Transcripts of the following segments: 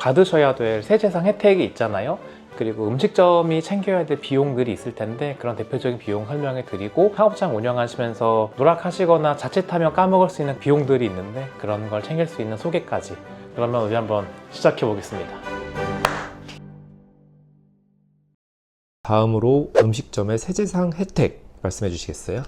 받으셔야 될 세제상 혜택이 있잖아요. 그리고 음식점이 챙겨야 될 비용들이 있을 텐데 그런 대표적인 비용 설명해 드리고, 사업장 운영하시면서 누락하시거나 자칫하면 까먹을 수 있는 비용들이 있는데 그런 걸 챙길 수 있는 소개까지. 그러면 우리 한번 시작해 보겠습니다. 다음으로 음식점의 세제상 혜택 말씀해 주시겠어요?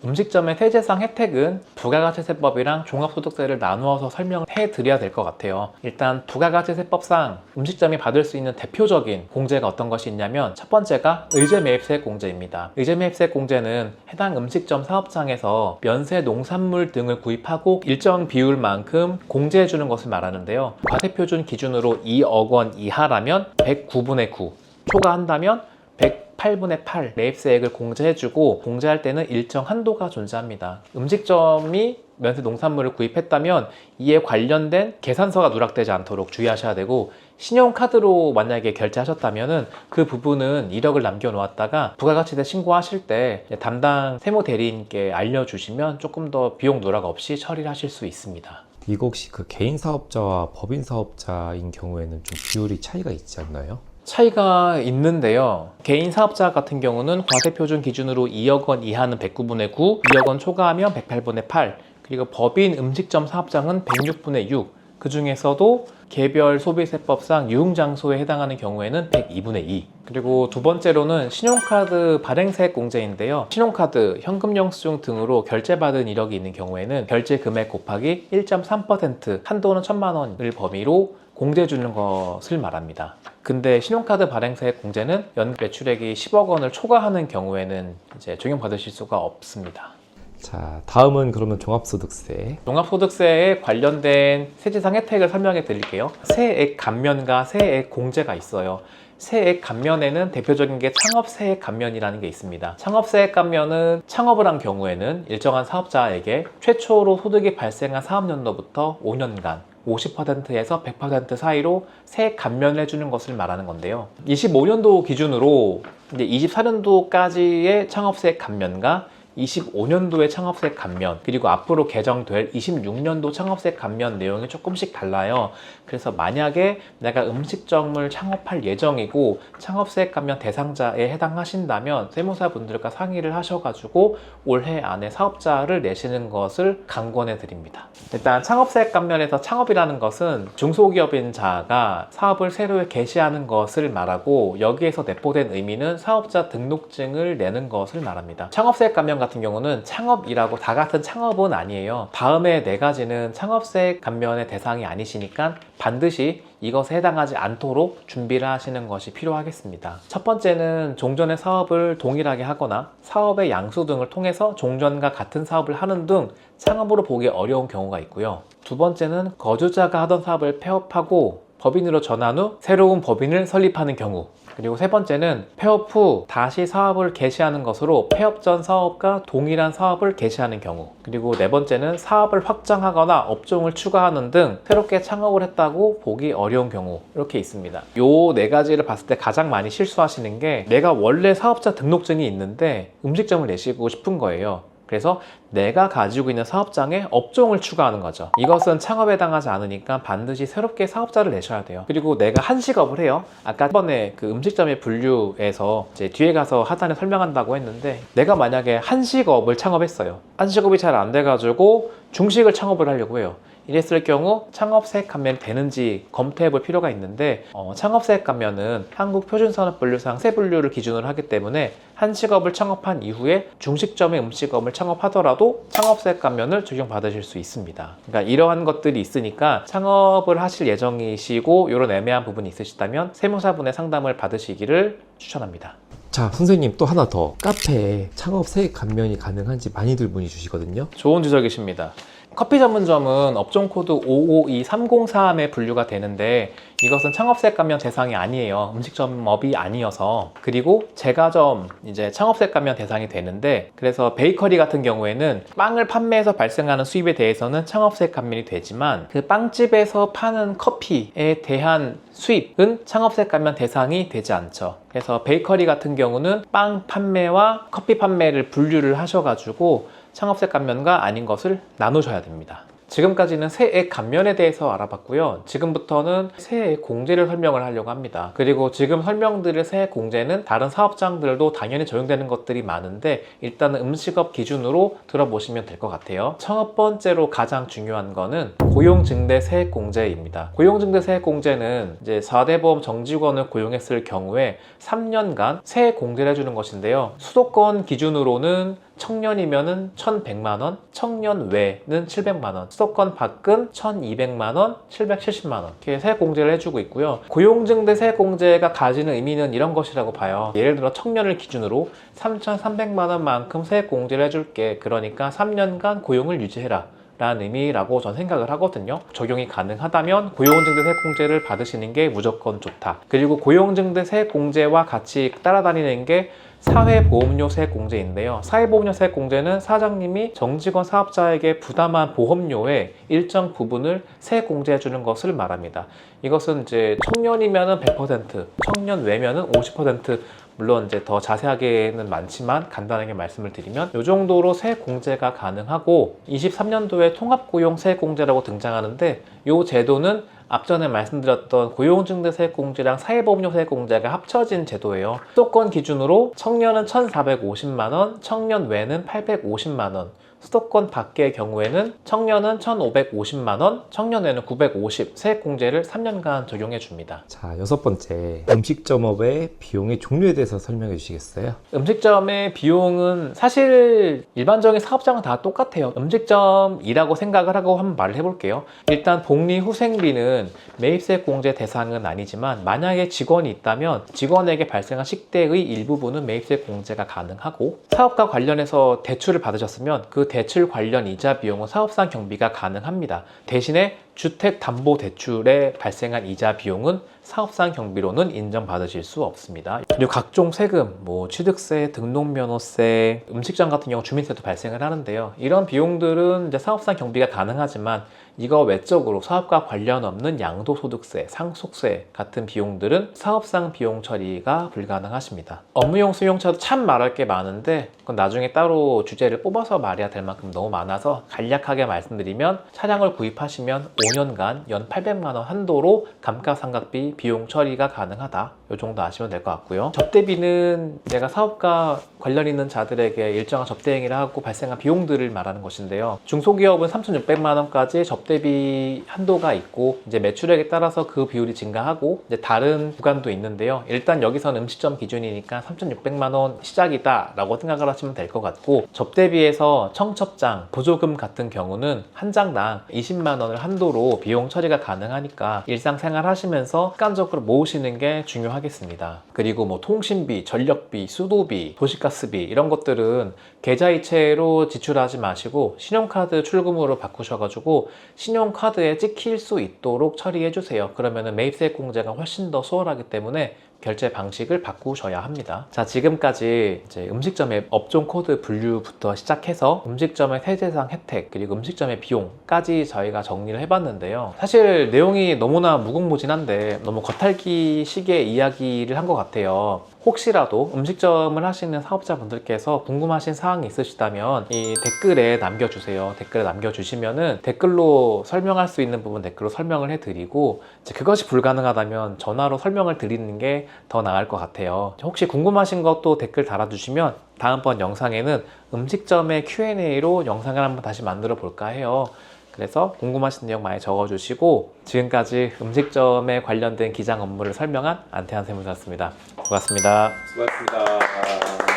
음식점의 세제상 혜택은 부가가치세법이랑 종합소득세를 나누어서 설명을 해드려야 될 것 같아요. 일단 부가가치세법상 음식점이 받을 수 있는 대표적인 공제가 어떤 것이 있냐면, 첫 번째가 의제매입세 공제입니다. 의제매입세 공제는 해당 음식점 사업장에서 면세 농산물 등을 구입하고 일정 비율만큼 공제해 주는 것을 말하는데요. 과세표준 기준으로 2억 원 이하라면 109분의 9, 초과한다면 108분의 8 매입세액을 공제해주고, 공제할 때는 일정 한도가 존재합니다. 음식점이 면세 농산물을 구입했다면 이에 관련된 계산서가 누락되지 않도록 주의하셔야 되고, 신용카드로 만약에 결제하셨다면 그 부분은 이력을 남겨놓았다가 부가가치세 신고하실 때 담당 세무대리인께 알려주시면 조금 더 비용 누락 없이 처리를 하실 수 있습니다. 이거 혹시 그 개인 사업자와 법인 사업자인 경우에는 좀 비율이 차이가 있지 않나요? 차이가 있는데요. 개인 사업자 같은 경우는 과세표준 기준으로 2억 원 이하는 109분의 9, 2억 원 초과하면 108분의 8, 그리고 법인 음식점 사업장은 106분의 6, 그 중에서도 개별 소비세법상 유흥장소에 해당하는 경우에는 102분의 2. 그리고 두 번째로는 신용카드 발행세액 공제인데요. 신용카드, 현금영수증 등으로 결제받은 이력이 있는 경우에는 결제 금액 곱하기 1.3%, 한도는 1,000만 원을 범위로 공제해 주는 것을 말합니다. 근데 신용카드 발행세액 공제는 연 매출액이 10억 원을 초과하는 경우에는 이제 적용받으실 수가 없습니다. 자, 다음은 그러면 종합소득세. 종합소득세에 관련된 세제상 혜택을 설명해 드릴게요. 세액 감면과 세액 공제가 있어요. 세액 감면에는 대표적인 게 창업세액 감면이라는 게 있습니다. 창업세액 감면은 창업을 한 경우에는 일정한 사업자에게 최초로 소득이 발생한 사업연도부터 5년간 50%에서 100% 사이로 세액 감면을 해주는 것을 말하는 건데요. 25년도 기준으로 이제 24년도까지의 창업세액 감면과 25년도의 창업세액 감면, 그리고 앞으로 개정될 26년도 창업세액 감면 내용이 조금씩 달라요. 그래서 만약에 내가 음식점을 창업할 예정이고 창업세액 감면 대상자에 해당하신다면 세무사분들과 상의를 하셔가지고 올해 안에 사업자를 내시는 것을 강권해 드립니다. 일단 창업세액 감면에서 창업이라는 것은 중소기업인 자가 사업을 새로 개시하는 것을 말하고, 여기에서 내포된 의미는 사업자 등록증을 내는 것을 말합니다. 창업세액 감면 같은 경우는 창업이라고 다 같은 창업은 아니에요. 다음에 네 가지는 창업세액 감면의 대상이 아니시니까 반드시 이것에 해당하지 않도록 준비를 하시는 것이 필요하겠습니다. 첫 번째는 종전의 사업을 동일하게 하거나 사업의 양수 등을 통해서 종전과 같은 사업을 하는 등 창업으로 보기 어려운 경우가 있고요. 두 번째는 거주자가 하던 사업을 폐업하고 법인으로 전환 후 새로운 법인을 설립하는 경우. 그리고 세 번째는 폐업 후 다시 사업을 개시하는 것으로 폐업 전 사업과 동일한 사업을 개시하는 경우. 그리고 네 번째는 사업을 확장하거나 업종을 추가하는 등 새롭게 창업을 했다고 보기 어려운 경우. 이렇게 있습니다. 요 네 가지를 봤을 때 가장 많이 실수하시는 게, 내가 원래 사업자 등록증이 있는데 음식점을 내시고 싶은 거예요. 그래서 내가 가지고 있는 사업장에 업종을 추가하는 거죠. 이것은 창업에 해당하지 않으니까 반드시 새롭게 사업자를 내셔야 돼요. 그리고 내가 한식업을 해요. 아까 이번에 그 음식점의 분류에서 이제 뒤에 가서 하단에 설명한다고 했는데, 내가 만약에 한식업을 창업했어요. 한식업이 잘 안 돼가지고 중식을 창업을 하려고 해요. 이랬을 경우 창업세액 감면이 되는지 검토해 볼 필요가 있는데, 창업세액 감면은 한국표준산업분류상 세 분류를 기준으로 하기 때문에 한식업을 창업한 이후에 중식점의 음식업을 창업하더라도 창업세액 감면을 적용받으실 수 있습니다. 그러니까 이러한 것들이 있으니까 창업을 하실 예정이시고 이런 애매한 부분이 있으시다면 세무사분의 상담을 받으시기를 추천합니다. 자, 선생님 또 하나 더. 카페에 창업 세액 감면이 가능한지 많이들 문의 주시거든요. 좋은 지적이십니다. 커피 전문점은 업종 코드 552303에 분류가 되는데, 이것은 창업세액 감면 대상이 아니에요. 음식점업이 아니어서. 그리고 제과점 이제 창업세액 감면 대상이 되는데, 그래서 베이커리 같은 경우에는 빵을 판매해서 발생하는 수입에 대해서는 창업세액 감면이 되지만 그 빵집에서 파는 커피에 대한 수입은 창업세액 감면 대상이 되지 않죠. 그래서 베이커리 같은 경우는 빵 판매와 커피 판매를 분류를 하셔가지고 창업세액 감면과 아닌 것을 나누셔야 됩니다. 지금까지는 세액 감면에 대해서 알아봤고요. 지금부터는 세액 공제를 설명을 하려고 합니다. 그리고 지금 설명드릴 세액 공제는 다른 사업장들도 당연히 적용되는 것들이 많은데 일단은 음식업 기준으로 들어보시면 될 것 같아요. 첫 번째로 가장 중요한 거는 고용증대 세액 공제입니다. 고용증대 세액 공제는 이제 4대 보험 정직원을 고용했을 경우에 3년간 세액 공제를 해주는 것인데요. 수도권 기준으로는 청년이면은 1,100만원, 청년 외는 700만원, 수도권 밖은 1,200만원, 770만원 이렇게 세액공제를 해주고 있고요. 고용증대 세액공제가 가지는 의미는 이런 것이라고 봐요. 예를 들어 청년을 기준으로 3,300만원만큼 세액공제를 해줄게. 그러니까 3년간 고용을 유지해라 라는 의미라고 전 생각을 하거든요. 적용이 가능하다면 고용증대 세액공제를 받으시는 게 무조건 좋다. 그리고 고용증대 세액공제와 같이 따라다니는 게 사회보험료 세액공제인데요. 사회보험료 세액공제는 사장님이 정직원 사업자에게 부담한 보험료의 일정 부분을 세액공제해 주는 것을 말합니다. 이것은 이제 청년이면은 100%, 청년 외면은 50%, 물론 이제 더 자세하게는 많지만 간단하게 말씀을 드리면 이 정도로 세액 공제가 가능하고 23년도에 통합고용 세액 공제라고 등장하는데 이 제도는 앞전에 말씀드렸던 고용증대 세액공제랑 사회보험료 세액공제가 합쳐진 제도예요. 수도권 기준으로 청년은 1,450만원, 청년 외는 850만원, 수도권 밖의 경우에는 청년은 1,550만원, 청년 외는 950 세액공제를 3년간 적용해 줍니다. 자, 6번째, 음식점업의 비용의 종류에 대해서 설명해 주시겠어요? 음식점의 비용은 사실 일반적인 사업장은 다 똑같아요. 음식점이라고 생각을 하고 한번 말을 해볼게요. 일단 복리후생비는 매입세액 공제 대상은 아니지만 만약에 직원이 있다면 직원에게 발생한 식대의 일부분은 매입세액 공제가 가능하고, 사업과 관련해서 대출을 받으셨으면 그 대출 관련 이자 비용은 사업상 경비가 가능합니다. 대신에 주택담보대출에 발생한 이자 비용은 사업상 경비로는 인정받으실 수 없습니다. 그리고 각종 세금, 취득세, 등록면허세, 음식점 같은 경우 주민세도 발생을 하는데요. 이런 비용들은 이제 사업상 경비가 가능하지만 이거 외적으로 사업과 관련 없는 양도소득세, 상속세 같은 비용들은 사업상 비용 처리가 불가능하십니다. 업무용 수용차도 참 말할 게 많은데 그건 나중에 따로 주제를 뽑아서 말해야 될 만큼 너무 많아서 간략하게 말씀드리면, 차량을 구입하시면 5년간 연 800만 원 한도로 감가상각비 비용 처리가 가능하다. 이 정도 아시면 될 것 같고요. 접대비는 내가 사업과 관련 있는 자들에게 일정한 접대 행위를 하고 발생한 비용들을 말하는 것인데요. 중소기업은 3,600만 원까지 접대비 한도가 있고 이제 매출액에 따라서 그 비율이 증가하고 이제 다른 구간도 있는데요. 일단 여기서는 음식점 기준이니까 3,600만 원 시작이다 라고 생각을 하시면 될 것 같고, 접대비에서 청첩장, 보조금 같은 경우는 한 장당 20만 원을 한도로 비용 처리가 가능하니까 일상생활 하시면서 습관적으로 모으시는 게 중요하겠습니다. 그리고 통신비, 전력비, 수도비, 도시가스비 이런 것들은 계좌이체로 지출하지 마시고 신용카드 출금으로 바꾸셔가지고 신용카드에 찍힐 수 있도록 처리해 주세요. 그러면 매입세액 공제가 훨씬 더 수월하기 때문에 결제 방식을 바꾸셔야 합니다. 자, 지금까지 이제 음식점의 업종 코드 분류부터 시작해서 음식점의 세제상 혜택, 그리고 음식점의 비용까지 저희가 정리를 해봤는데요. 사실 내용이 너무나 무궁무진한데 너무 겉핥기식의 이야기를 한 것 같아요. 혹시라도 음식점을 하시는 사업자분들께서 궁금하신 사항이 있으시다면 이 댓글에 남겨주세요. 댓글에 남겨주시면은 댓글로 설명할 수 있는 부분 댓글로 설명을 해드리고, 이제 그것이 불가능하다면 전화로 설명을 드리는 게 더 나을 것 같아요. 혹시 궁금하신 것도 댓글 달아주시면 다음번 영상에는 음식점의 Q&A로 영상을 한번 다시 만들어 볼까 해요. 그래서 궁금하신 내용 많이 적어주시고, 지금까지 음식점에 관련된 기장 업무를 설명한 안태한 세무사였습니다. 고맙습니다. 수고하셨습니다.